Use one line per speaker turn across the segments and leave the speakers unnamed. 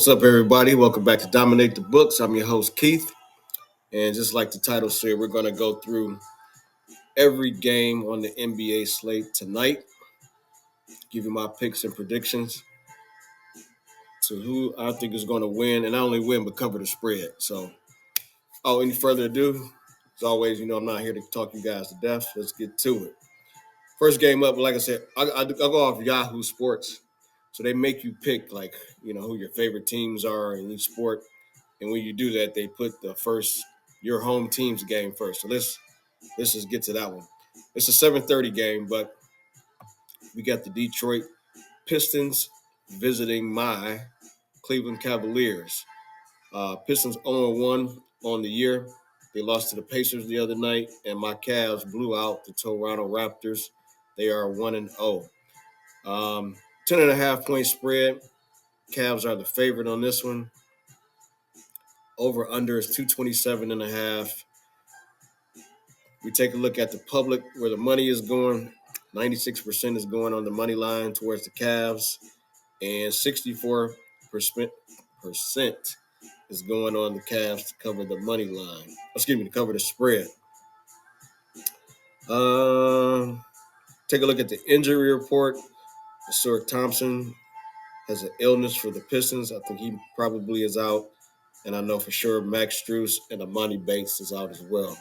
What's up, everybody? Welcome back to Dominate the Books. I'm your host, Keith. And just like the title said, we're going to go through every game on the NBA slate tonight, give you my picks and predictions to who I think is going to win, and not only win, but cover the spread. So, any further ado, as always, I'm not here to talk you guys to death. Let's get to it. First game up, like I said, I go off Yahoo Sports. So they make you pick, who your favorite teams are in each sport. And when you do that, they put your home team's game first. So let's just get to that one. It's a 7:30 game, but we got the Detroit Pistons visiting my Cleveland Cavaliers. Pistons 0-1 on the year. They lost to the Pacers the other night, and my Cavs blew out the Toronto Raptors. They are 1-0. 10.5 point spread. Cavs are the favorite on this one. Over under is 227.5. We take a look at the public where the money is going. 96% is going on the money line towards the Cavs, and 64% is going on the Cavs to cover the money line. To cover the spread. Take a look at the injury report. Stuart Thompson has an illness for the Pistons. I think he probably is out. And I know for sure Max Strus and Amani Bates is out as well.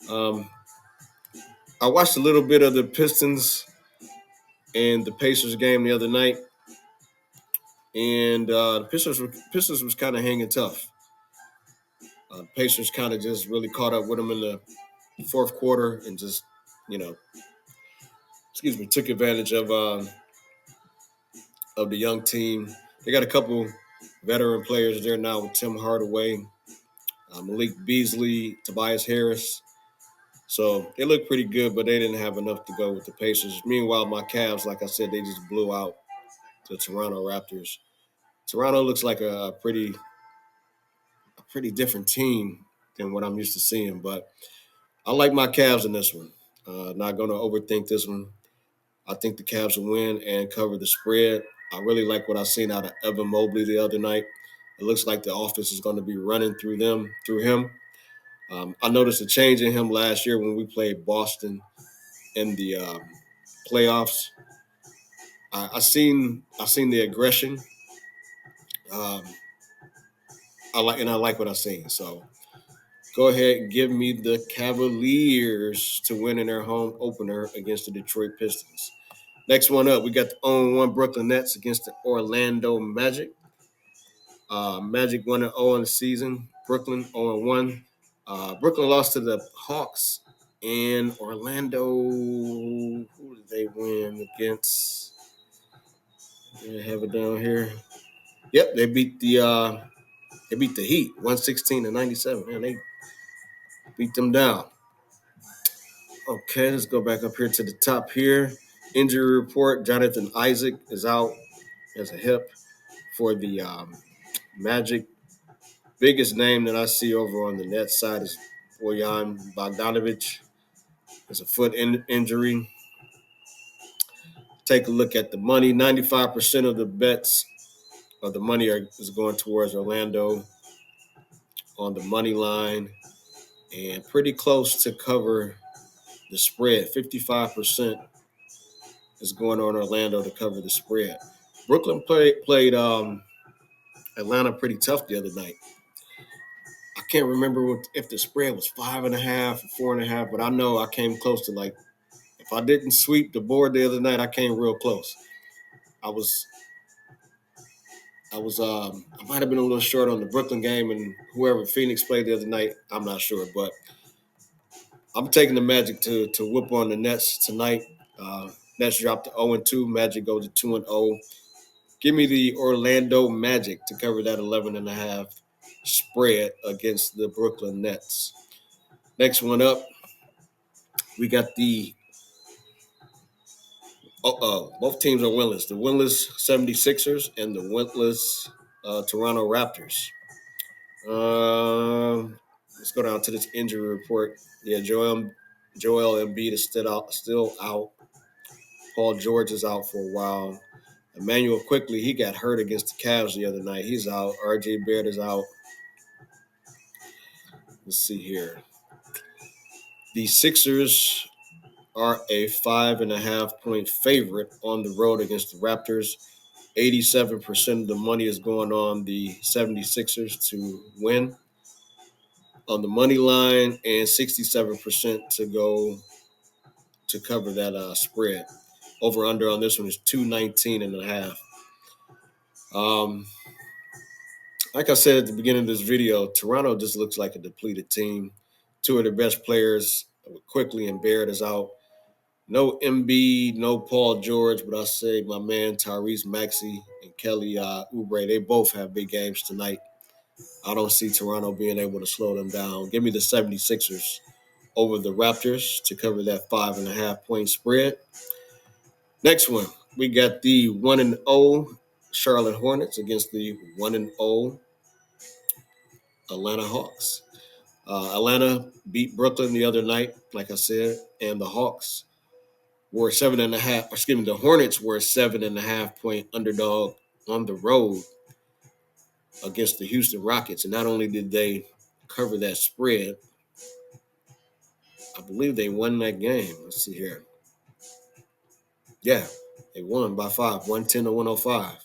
I watched a little bit of the Pistons and the Pacers game the other night. And the Pistons was kind of hanging tough. The Pacers kind of just really caught up with them in the fourth quarter and just, took advantage of the young team. They got a couple veteran players there now with Tim Hardaway, Malik Beasley, Tobias Harris. So they look pretty good, but they didn't have enough to go with the Pacers. Meanwhile, my Cavs, like I said, they just blew out the Toronto Raptors. Toronto looks like a pretty different team than what I'm used to seeing, but I like my Cavs in this one. Not going to overthink this one. I think the Cavs will win and cover the spread. I really like what I seen out of Evan Mobley the other night. It looks like the offense is going to be running through him. I noticed a change in him last year when we played Boston in the playoffs. I seen the aggression. I like what I seen. So go ahead and give me the Cavaliers to win in their home opener against the Detroit Pistons. Next one up, we got the 0-1 Brooklyn Nets against the Orlando Magic. Magic 1-0 in the season. Brooklyn 0-1. Brooklyn lost to the Hawks. And Orlando, who did they win against? I have it down here. Yep, they beat the Heat 116-97. Man, they beat them down. Okay, let's go back up here to the top here. Injury report: Jonathan Isaac is out as a hip for the Magic. Biggest name that I see over on the Nets side is Bojan Bogdanovic. It's a foot injury. Take a look at the money. 95% of the bets of the money is going towards Orlando on the money line, and pretty close to cover the spread. 55% is going on Orlando to cover the spread. Brooklyn played Atlanta pretty tough the other night. I can't remember if the spread was 5.5 or 4.5, but I know I came close to if I didn't sweep the board the other night, I came real close. I might have been a little short on the Brooklyn game, and whoever Phoenix played the other night, I'm not sure, but I'm taking the Magic to whoop on the Nets tonight. Nets dropped to 0-2. Magic goes to 2-0. Give me the Orlando Magic to cover that 11.5 spread against the Brooklyn Nets. Next one up, we got both teams are winless. The winless 76ers and the winless Toronto Raptors. Let's go down to this injury report. Yeah, Joel Embiid is still out. Paul George is out for a while. Emmanuel quickly, he got hurt against the Cavs the other night. He's out. RJ Barrett is out. Let's see here. The Sixers are a 5.5-point favorite on the road against the Raptors. 87% of the money is going on the 76ers to win on the money line, and 67% to go to cover that spread. Over under on this one is 219.5. Like I said at the beginning of this video, Toronto just looks like a depleted team. Two of their best players, Quickly and Barrett, is out. No Embiid, no Paul George, but I say my man Tyrese Maxey and Kelly Oubre, they both have big games tonight. I don't see Toronto being able to slow them down. Give me the 76ers over the Raptors to cover that 5.5-point spread. Next one, we got the 1-0 Charlotte Hornets against the 1-0 Atlanta Hawks. Atlanta beat Brooklyn the other night, like I said, and the Hawks were 7.5. Excuse me, the Hornets were a 7.5-point underdog on the road against the Houston Rockets. And not only did they cover that spread, I believe they won that game. Let's see here. Yeah, they won by 5, 110-105.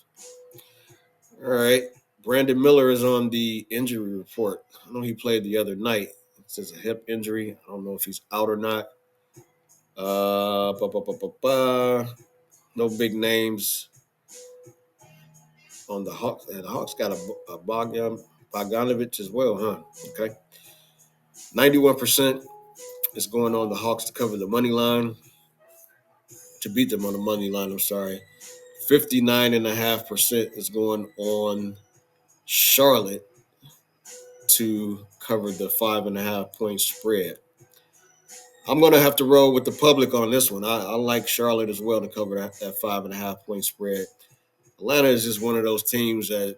All right. Brandon Miller is on the injury report. I know he played the other night. It's just a hip injury. I don't know if he's out or not. No big names on the Hawks. And the Hawks got a Bogdanovich as well, huh? Okay. 91% is going on the Hawks to cover the money line. To beat them on the money line, I'm sorry. 59.5% is going on Charlotte to cover the 5.5-point spread. I'm going to have to roll with the public on this one. I like Charlotte as well to cover that 5.5-point spread. Atlanta is just one of those teams that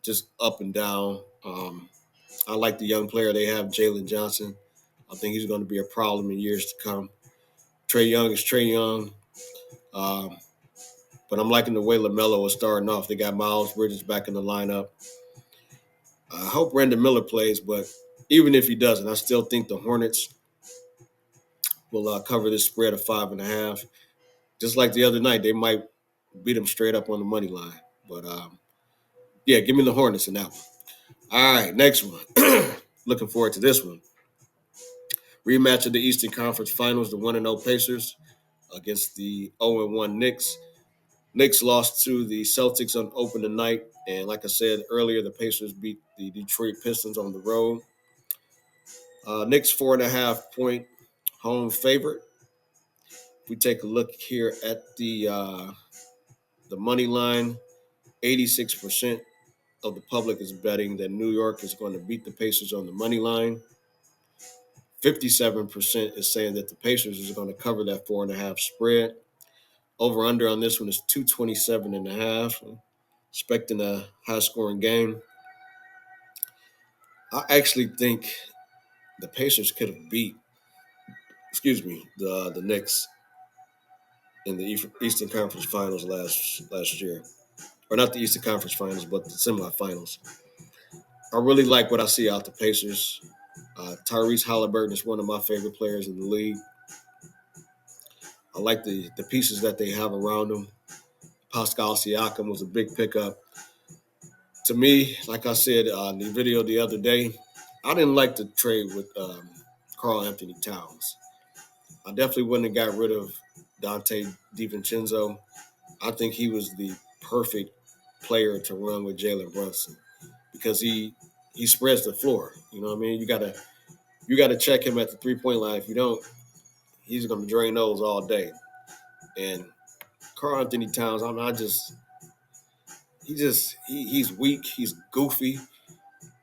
just up and down. I like the young player they have, Jalen Johnson. I think he's going to be a problem in years to come. Trae Young is Trae Young. But I'm liking the way LaMelo is starting off. They got Miles Bridges back in the lineup. I hope Brandon Miller plays, but even if he doesn't, I still think the Hornets will cover this spread of 5.5. Just like the other night, they might beat them straight up on the money line. But, yeah, give me the Hornets in that one. All right, next one. Looking forward to this one. Rematch of the Eastern Conference Finals, the 1-0 Pacers against the 0-1 Knicks. Knicks lost to the Celtics on opening night. And like I said earlier, the Pacers beat the Detroit Pistons on the road. Knicks 4.5-point home favorite. If we take a look here at the money line, 86% of the public is betting that New York is going to beat the Pacers on the money line. 57% is saying that the Pacers are going to cover that 4.5 spread. Over under on this one is 227.5. Expecting a high scoring game. I actually think the Pacers could have beat, the Knicks in the Eastern Conference Finals last year. Or not the Eastern Conference Finals, but the semifinals. I really like what I see out the Pacers. Tyrese Halliburton is one of my favorite players in the league. I like the pieces that they have around them. Pascal Siakam was a big pickup. To me, like I said in the video the other day, I didn't like the trade with Karl Anthony Towns. I definitely wouldn't have got rid of Dante DiVincenzo. I think he was the perfect player to run with Jalen Brunson because he spreads the floor. You know what I mean? You gotta check him at the 3-point line. If you don't, he's gonna drain those all day. And Karl Anthony Towns, he's weak. He's goofy.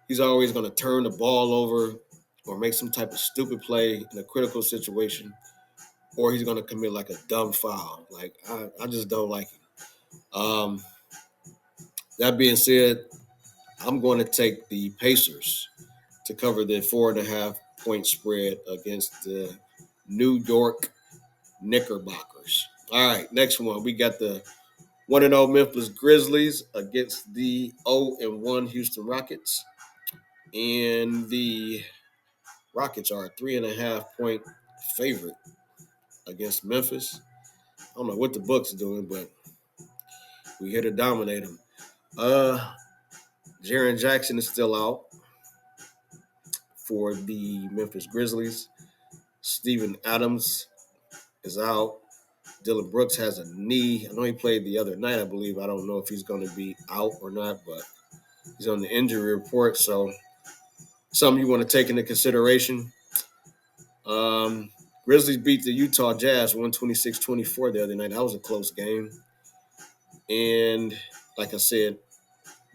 He's always going to turn the ball over or make some type of stupid play in a critical situation, or he's going to commit like a dumb foul. Like, I just don't like him. That being said, I'm going to take the Pacers to cover the 4.5-point spread against the New York Knickerbockers. All right, next one. We got the 1-0 Memphis Grizzlies against the 0-1 Houston Rockets. And the Rockets are a 3.5-point favorite against Memphis. I don't know what the Bucks are doing, but we here to dominate them. Jaren Jackson is still out for the Memphis Grizzlies. Steven Adams is out. Dylan Brooks has a knee. I know he played the other night, I believe. I don't know if he's going to be out or not, but he's on the injury report. So something you want to take into consideration. Grizzlies beat the Utah Jazz 126-24 the other night. That was a close game. And like I said,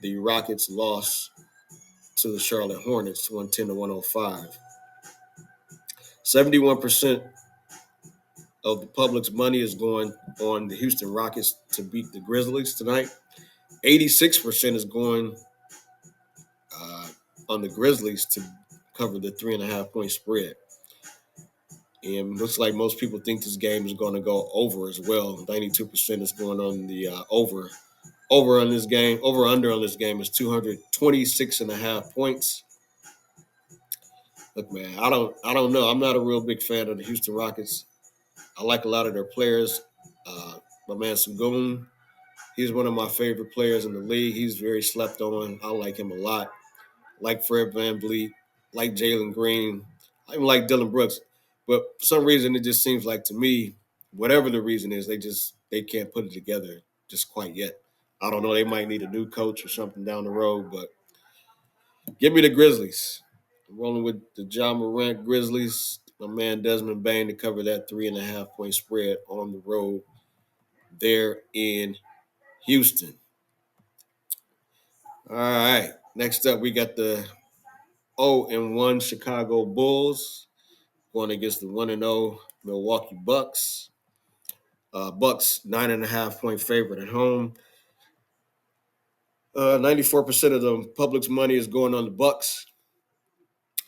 the Rockets lost to the Charlotte Hornets 110-105. 71% of the public's money is going on the Houston Rockets to beat the Grizzlies tonight. 86% is going on the Grizzlies to cover the 3.5-point spread. And looks like most people think this game is going to go over as well. 92% is going on the over. Over on this game, over under on this game is 226.5 points. Look, man, I don't know. I'm not a real big fan of the Houston Rockets. I like a lot of their players. My man Sengun, he's one of my favorite players in the league. He's very slept on. I like him a lot. Like Fred VanVleet, like Jalen Green. I even like Dylan Brooks. But for some reason, it just seems like to me, whatever the reason is, they can't put it together just quite yet. I don't know. They might need a new coach or something down the road, but give me the Grizzlies. I'm rolling with the Ja Morant Grizzlies. My man Desmond Bane to cover that 3.5-point spread on the road there in Houston. All right. Next up, we got the 0-1 Chicago Bulls going against the 1-0 Milwaukee Bucks. Bucks 9.5-point favorite at home. 94% of the public's money is going on the Bucks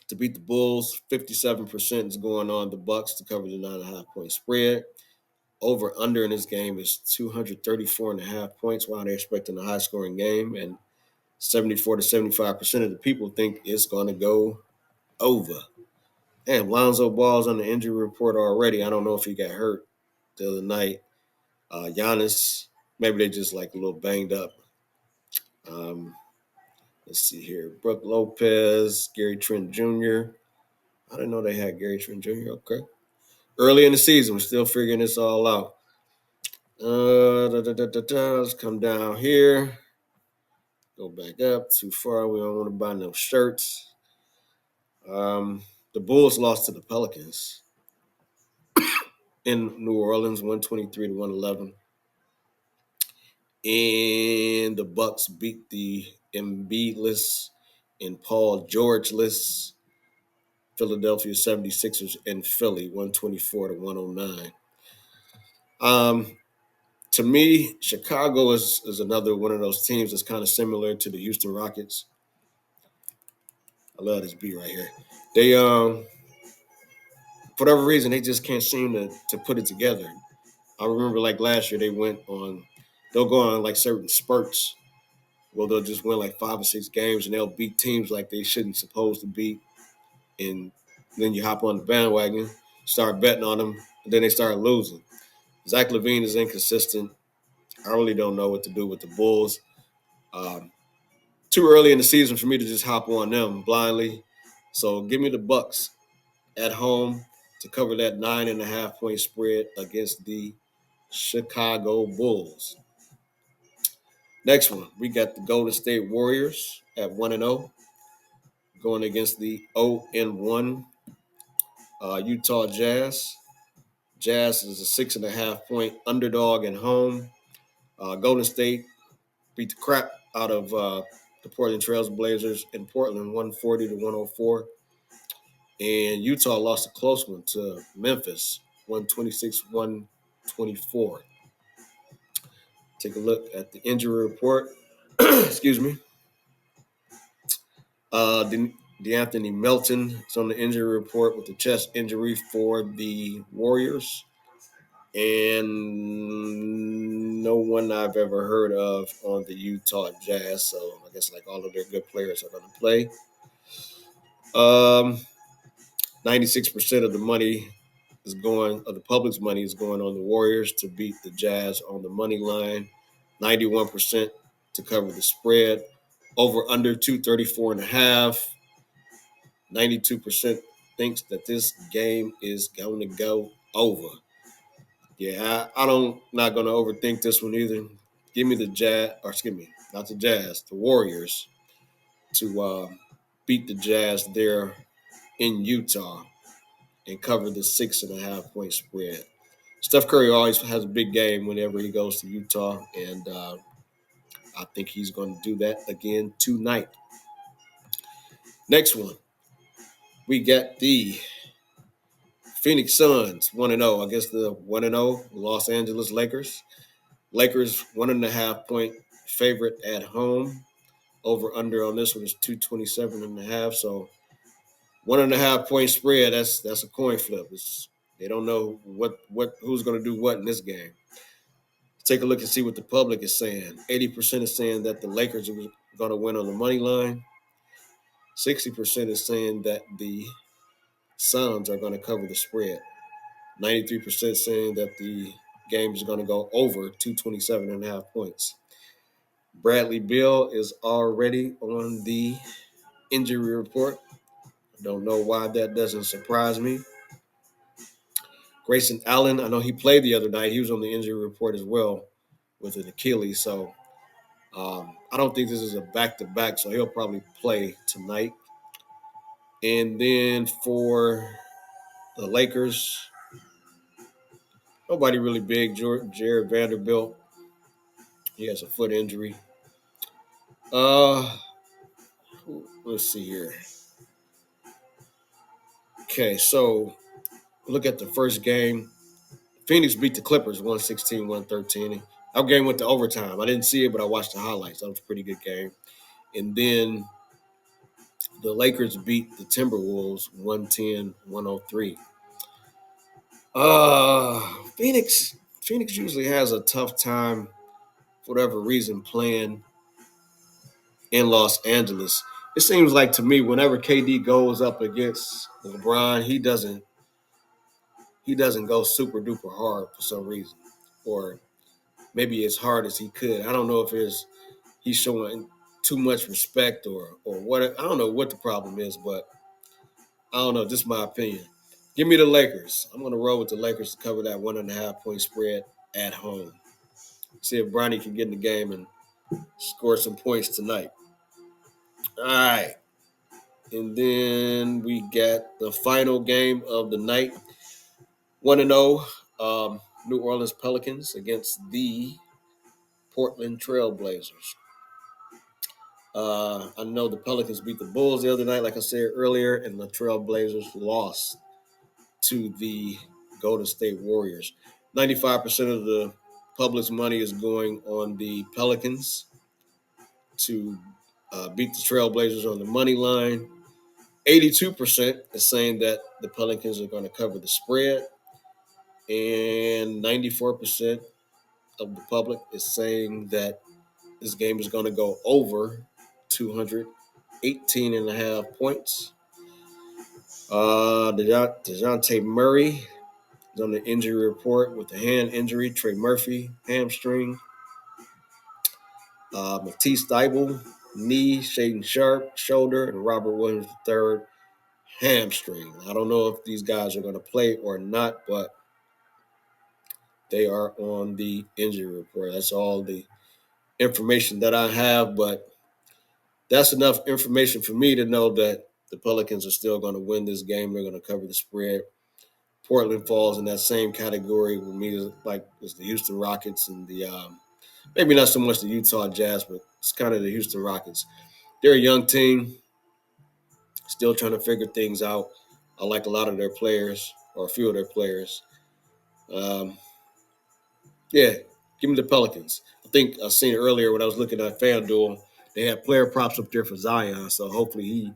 to beat the Bulls. 57% is going on the Bucks to cover the 9.5-point spread. Over under in this game is 234.5 points. Wow, they're expecting a high scoring game, and 74 to 75% of the people think it's going to go over. And Lonzo Ball's on the injury report already. I don't know if he got hurt the other night. Giannis, maybe they just like a little banged up. Let's see here. Brook Lopez, Gary Trent Jr. I didn't know they had Gary Trent Jr. Okay. Early in the season, we're still figuring this all out. Let's come down here. Go back up. Too far. We don't want to buy no shirts. The Bulls lost to the Pelicans in New Orleans, 123-111. And the Bucks beat the Embiid-less and Paul George-less Philadelphia 76ers in Philly, 124-109. To me, Chicago is another one of those teams that's kind of similar to the Houston Rockets. I love this beat right here. They for whatever reason they just can't seem to put it together. I remember like last year they'll go on like certain spurts. Well, they'll just win like 5 or 6 games and they'll beat teams like they shouldn't supposed to beat. And then you hop on the bandwagon, start betting on them, and then they start losing. Zach LaVine is inconsistent. I really don't know what to do with the Bulls. Too early in the season for me to just hop on them blindly. So give me the Bucks at home to cover that 9.5-point spread against the Chicago Bulls. Next one, we got the Golden State Warriors at 1-0 going against the 0-1 Utah Jazz. Jazz is a 6.5-point underdog at home. Golden State beat the crap out of the Portland Trail Blazers in Portland, 140-104. And Utah lost a close one to Memphis, 126-124. Take a look at the injury report. Excuse me. DeAnthony Melton is on the injury report with a chest injury for the Warriors. and no one I've ever heard of on the Utah Jazz. So I guess like all of their good players are going to play. 96% of the money of the public's money is going on the Warriors to beat the Jazz on the money line. 91% to cover the spread. Over under 234 and a half. 92% thinks that this game is going to go over. Yeah, I don't not going to overthink this one either. Give me the Jazz, or excuse me, not the Jazz, the Warriors to beat the Jazz there in Utah and cover the 6.5 point spread. Steph Curry always has a big game whenever he goes to Utah, and I think he's going to do that again tonight. Next one, we got the Phoenix Suns 1-0. I guess the 1-0 Los Angeles Lakers. Lakers 1.5 point favorite at home. Over under on this one is 227.5. So 1.5 point spread. That's a coin flip. They don't know who's going to do what in this game. Take a look and see what the public is saying. 80% is saying that the Lakers are going to win on the money line. 60% is saying that the Suns are going to cover the spread. 93% saying that the game is going to go over 227.5 points. Bradley Beal is already on the injury report. I don't know why that doesn't surprise me. Grayson Allen, I know he played the other night. He was on the injury report as well with an Achilles. So I don't think this is a back-to-back, so he'll probably play tonight. And then for the Lakers, nobody really big. Jared Vanderbilt, he has a foot injury. Let's see here. Okay, so look at the first game. Phoenix beat the Clippers 116-113. Our game went to overtime. I didn't see it, but I watched the highlights. That was a pretty good game. And then the Lakers beat the Timberwolves 110-103. Phoenix usually has a tough time, for whatever reason, playing in Los Angeles. It seems like to me, whenever KD goes up against LeBron, he doesn't go super duper hard for some reason, or maybe as hard as he could. I don't know if he's showing too much respect or what. I don't know what the problem is, but I don't know. Just my opinion. Give me the Lakers. I'm going to roll with the Lakers to cover that 1.5 point spread at home. See if Bronny can get in the game and score some points tonight. All right. And then we got the final game of the night. 1-0 New Orleans Pelicans against the Portland Trailblazers. I know the Pelicans beat the Bulls the other night, like I said earlier, and the Trailblazers lost to the Golden State Warriors. 95% of the public's money is going on the Pelicans to beat the Trailblazers on the money line. 82% is saying that the Pelicans are going to cover the spread. And 94% of the public is saying that this game is going to go over 218.5 points. DeJounte Murray is on the injury report with a hand injury. Trey Murphy, hamstring. Matisse Thybulle, knee. Shaden Sharp, shoulder. And Robert Williams III, hamstring. I don't know if these guys are going to play or not, but they are on the injury report. That's all the information that I have, but that's enough information for me to know that the Pelicans are still going to win this game. They're going to cover the spread. Portland falls in that same category with me, like it's the Houston Rockets and the maybe not so much the Utah Jazz, but it's kind of the Houston Rockets. They're a young team, still trying to figure things out. I like a lot of their players, or a few of their players. Yeah, give me the Pelicans. I think I seen earlier when I was looking at FanDuel, they had player props up there for Zion, so hopefully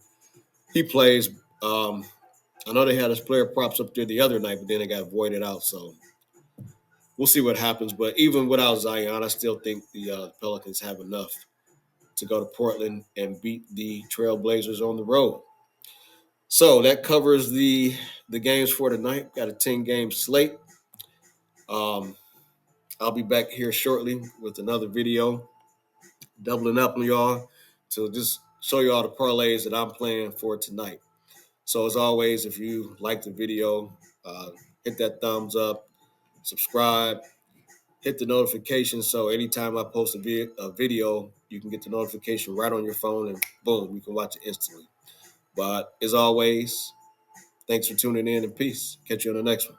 he plays. I know they had his player props up there the other night, but then it got voided out. So we'll see what happens. But even without Zion, I still think the Pelicans have enough to go to Portland and beat the Trailblazers on the road. So that covers the games for tonight. Got a 10-game slate. Um, I'll be back here shortly with another video, doubling up on y'all to just show you all the parlays that I'm playing for tonight. So as always, if you like the video, hit that thumbs up, subscribe, hit the notification so anytime I post a video, you can get the notification right on your phone and boom, you can watch it instantly. But as always, thanks for tuning in and peace. Catch you on the next one.